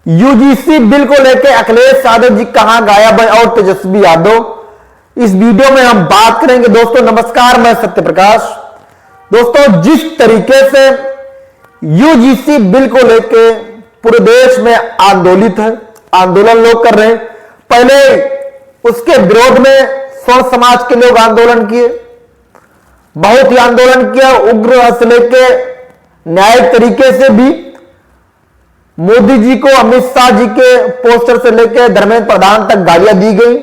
UGC bill को लेकर अखिलेश यादव जी कहां गायब है और तेजस्वी यादव, इस वीडियो में हम बात करेंगे। दोस्तों नमस्कार, मैं सत्यप्रकाश। दोस्तों जिस तरीके से यूजीसी बिल को लेकर पूरे देश में आंदोलन लोग कर रहे हैं, पहले उसके विरोध में स्वर्ण समाज के लोग आंदोलन किए, बहुत ही आंदोलन किया, उग्र से लेकर न्यायिक तरीके से भी मोदी जी को, अमित शाह जी के पोस्टर से लेकर धर्मेंद्र प्रधान तक गालियां दी गई,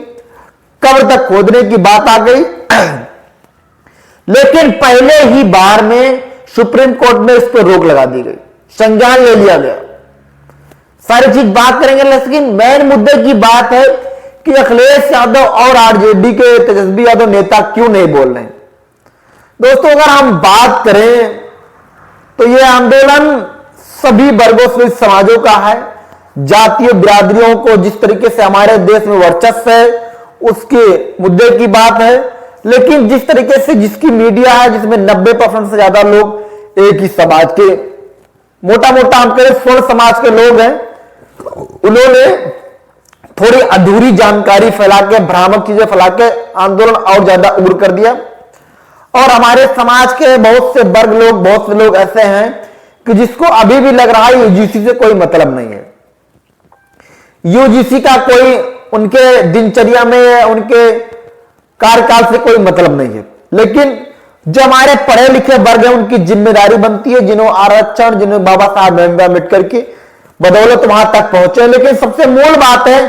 कब्र तक खोदने की बात आ गई। लेकिन पहले ही बार में सुप्रीम कोर्ट में इस पर रोक लगा दी गई, संज्ञान ले लिया गया। सारी चीज बात करेंगे, लेकिन मेन मुद्दे की बात है कि अखिलेश यादव और आरजेडी के तेजस्वी यादव नेता क्यों नहीं बोल रहे हैं। दोस्तों अगर हम बात करें तो यह आंदोलन सभी वर्गों से समाजों का है, जातीय बिरादरियों को जिस तरीके से हमारे देश में वर्चस्व है उसके मुद्दे की बात है। लेकिन जिस तरीके से जिसकी मीडिया है, जिसमें 90% से ज्यादा लोग एक ही समाज के, मोटा मोटा हम कहें स्वर्ण समाज के लोग हैं, उन्होंने थोड़ी अधूरी जानकारी फैला के, भ्रामक चीजें फैला के आंदोलन और ज्यादा उग्र कर दिया। और हमारे समाज के बहुत से वर्ग लोग, बहुत से लोग ऐसे हैं कि जिसको अभी भी लग रहा है यूजीसी से कोई मतलब नहीं है, यूजीसी का कोई उनके दिनचर्या में, उनके कार्यकाल से कोई मतलब नहीं है। लेकिन जो हमारे पढ़े लिखे वर्ग हैं उनकी जिम्मेदारी बनती है, जिन्होंने आरक्षण, जिन्होंने बाबा साहब अम्बेडकर की बदौलत वहां तक पहुंचे। लेकिन सबसे मूल बात है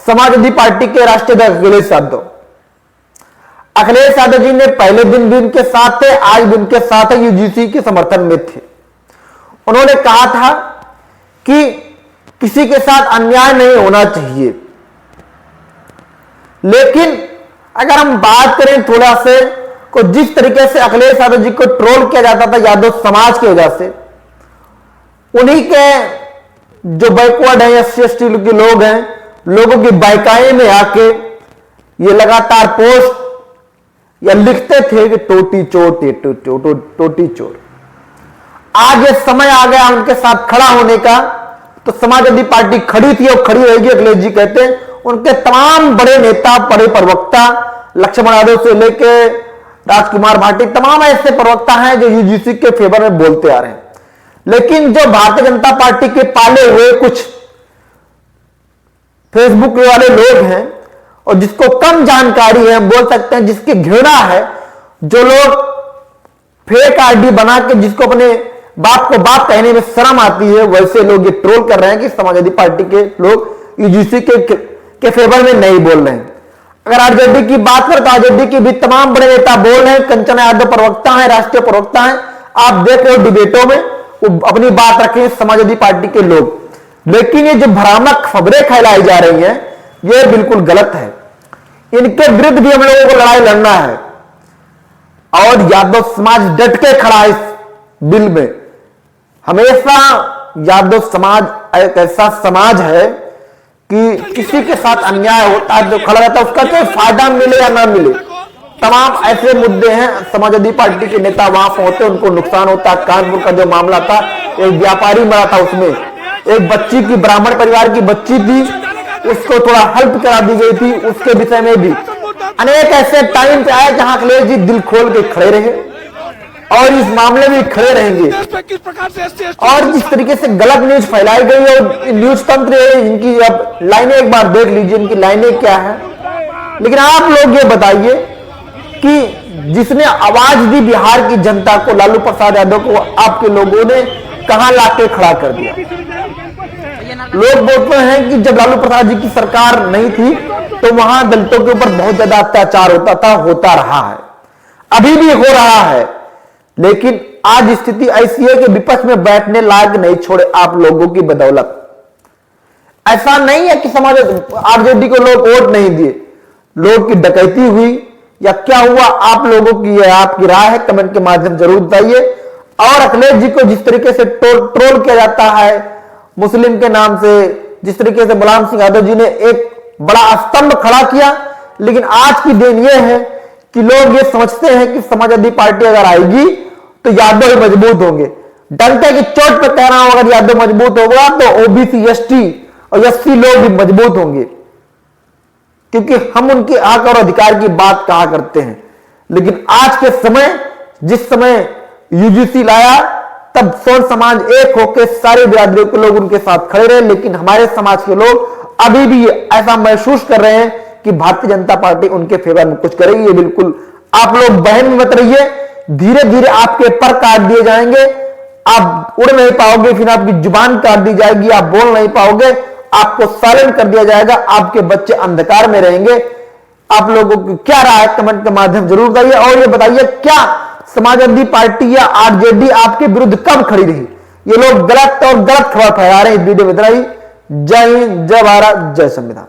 समाजवादी पार्टी के राष्ट्रीय अध्यक्ष अखिलेश यादव जी ने पहले दिन भी उनके साथ थे, आज भी उनके साथ है, यूजीसी के समर्थन में थे। उन्होंने कहा था कि किसी के साथ अन्याय नहीं होना चाहिए। लेकिन अगर हम बात करें थोड़ा से को, जिस तरीके से अखिलेश यादव जी को ट्रोल किया जाता था यादव समाज की वजह से, उन्हीं के जो बैकवर्ड है, SC/ST के लोग हैं, लोगों की बाइकाई में आके ये लगातार पोस्ट या लिखते थे कि टोटी चोर, टोटी चोर। आज ये समय आ गया उनके साथ खड़ा होने का, तो समाजवादी पार्टी खड़ी थी और खड़ी रहेगी। अखिलेश जी कहते हैं उनके तमाम बड़े नेता, बड़े प्रवक्ता, लक्ष्मण यादव से लेकर राजकुमार भाटी, तमाम ऐसे प्रवक्ता हैं जो यूजीसी के फेवर में बोलते आ रहे हैं। लेकिन जो भारतीय जनता पार्टी के पाले हुए कुछ फेसबुक वाले लोग हैं और जिसको कम जानकारी है, बोल सकते हैं जिसकी घृणा है, जो लोग फेक आईडी बना के जिसको अपने बाप को बाप कहने में शर्म आती है, वैसे लोग ये ट्रोल कर रहे हैं कि समाजवादी पार्टी के लोग यूजीसी के फेवर में नहीं बोल रहे हैं। अगर आरजेडी की बात करें तो आरजेडी की भी तमाम बड़े नेता बोल रहे हैं, कंचन यादव प्रवक्ता है, राष्ट्रीय प्रवक्ता है, आप देख लो डिबेटों में वो अपनी बात रखें समाजवादी पार्टी के लोग। लेकिन ये जो भ्रामक खबरें फैलाई जा रही हैं ये बिल्कुल गलत है, इनके विरुद्ध भी हम लोगों को लड़ाई लड़ना है। और यादव समाज डट के खड़ा है इस बिल में। हमेशा यादव समाज एक ऐसा समाज है कि किसी के साथ अन्याय होता है जो खड़ा रहता है, उसका कोई फायदा मिले या ना मिले, तमाम ऐसे मुद्दे हैं। समाजवादी पार्टी के नेता वहां पहुंचते, उनको नुकसान होता। कानपुर का जो मामला था, एक व्यापारी मरा था, उसमें एक बच्ची की, ब्राह्मण परिवार की बच्ची थी, उसको थोड़ा हेल्प करा दी गई थी, उसके विषय में भी अनेक ऐसे टाइम पे आए जहां अखिलेश जी दिल खोल के खड़े रहे और इस मामले में खड़े रहेंगे। और जिस तरीके से गलत न्यूज फैलाई गई और न्यूज तंत्र है, इनकी अब लाइनें एक बार देख लीजिए, इनकी लाइनें क्या है। लेकिन आप लोग ये बताइए कि जिसने आवाज दी बिहार की जनता को, लालू प्रसाद यादव को, आपके लोगों ने कहां लाके खड़ा कर दिया। लोग बोलते हैं कि जब लालू प्रसाद जी की सरकार नहीं थी तो वहां दलितों के ऊपर बहुत ज्यादा अत्याचार होता था, होता रहा है, अभी भी हो रहा है। लेकिन आज स्थिति ऐसी है कि विपक्ष में बैठने लायक नहीं छोड़े आप लोगों की बदौलत। ऐसा नहीं है कि समाज आरजेडी को लोग वोट नहीं दिए, लोग की डकैती हुई या क्या हुआ, आप लोगों की आपकी राय है, कमेंट के माध्यम जरूर बताइए। और अखिलेश जी को जिस तरीके से ट्रोल किया जाता है मुस्लिम के नाम से, जिस तरीके से मुलायम सिंह यादव जी ने एक बड़ा स्तंभ खड़ा किया, लेकिन आज की दिन यह है कि लोग ये समझते हैं कि समाजवादी पार्टी अगर आएगी तो यादव ही मजबूत होंगे। डंके की चोट पर कह रहा हूं, अगर यादव मजबूत होगा तो ओबीसी, एसटी और 80 लोग भी मजबूत होंगे, क्योंकि हम उनके हक और अधिकार की बात कहा करते हैं। लेकिन आज के समय, जिस समय यूजीसी लाया, तब सोन समाज एक होकर सारी बिरादरियों के लोग उनके साथ खड़े रहे। लेकिन हमारे समाज के लोग अभी भी ऐसा महसूस कर रहे हैं कि भारतीय जनता पार्टी उनके फेवर में कुछ करेगी। ये बिल्कुल आप लोग बहम में मत रहिए, धीरे धीरे आपके पर काट दिए जाएंगे, आप उड़ नहीं पाओगे, फिर आपकी जुबान काट दी जाएगी, आप बोल नहीं पाओगे, आपको साइलेंट कर दिया जाएगा, आपके बच्चे अंधकार में रहेंगे। आप लोगों को क्या राय है कमेंट के माध्यम जरूर बताइए, और ये बताइए क्या समाजवादी पार्टी या आरजेडी आपके विरुद्ध कब खड़ी रही। ये लोग गलत खबर फैला रहे हैं। इस वीडियो में इतना ही। जय हिंद, जय भारत, जय संविधान।